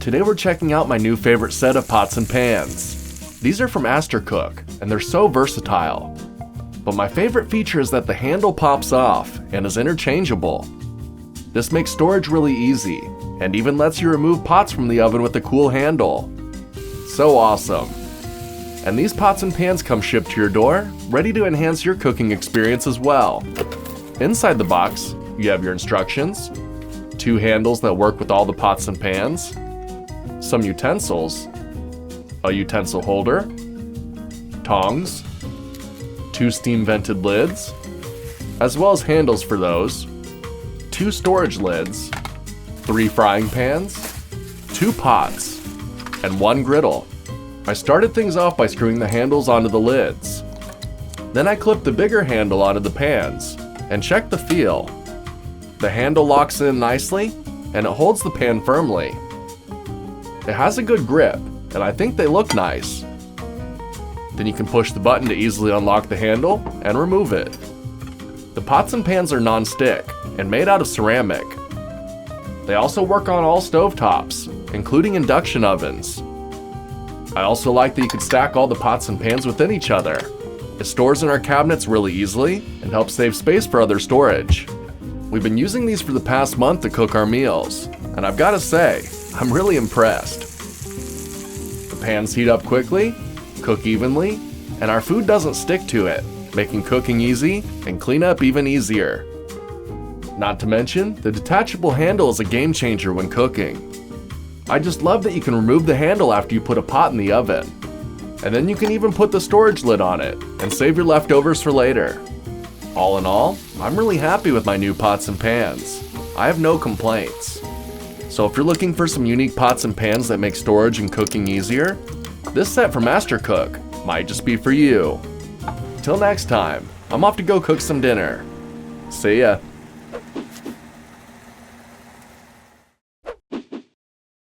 Today we're checking out my new favorite set of pots and pans. These are from Astercook, and they're so versatile. But my favorite feature is that the handle pops off and is interchangeable. This makes storage really easy, and even lets you remove pots from the oven with a cool handle. So awesome! And these pots and pans come shipped to your door, ready to enhance your cooking experience as well. Inside the box, you have your instructions, 2 handles that work with all the pots and pans, some utensils, a utensil holder, tongs, 2 steam vented lids, as well as handles for those, 2 storage lids, 3 frying pans, 2 pots, and 1 griddle. I started things off by screwing the handles onto the lids. Then I clipped the bigger handle onto the pans and checked the feel. The handle locks in nicely and it holds the pan firmly. It has a good grip and I think they look nice. Then you can push the button to easily unlock the handle and remove it. The pots and pans are non-stick and made out of ceramic. They also work on all stovetops, including induction ovens. I also like that you can stack all the pots and pans within each other. It stores in our cabinets really easily and helps save space for other storage. We've been using these for the past month to cook our meals, and I've got to say, I'm really impressed. The pans heat up quickly, cook evenly, and our food doesn't stick to it, making cooking easy and cleanup even easier. Not to mention, the detachable handle is a game changer when cooking. I just love that you can remove the handle after you put a pot in the oven. And then you can even put the storage lid on it and save your leftovers for later. All in all, I'm really happy with my new pots and pans. I have no complaints. So if you're looking for some unique pots and pans that make storage and cooking easier, this set from Astercook might just be for you. Till next time, I'm off to go cook some dinner. See ya.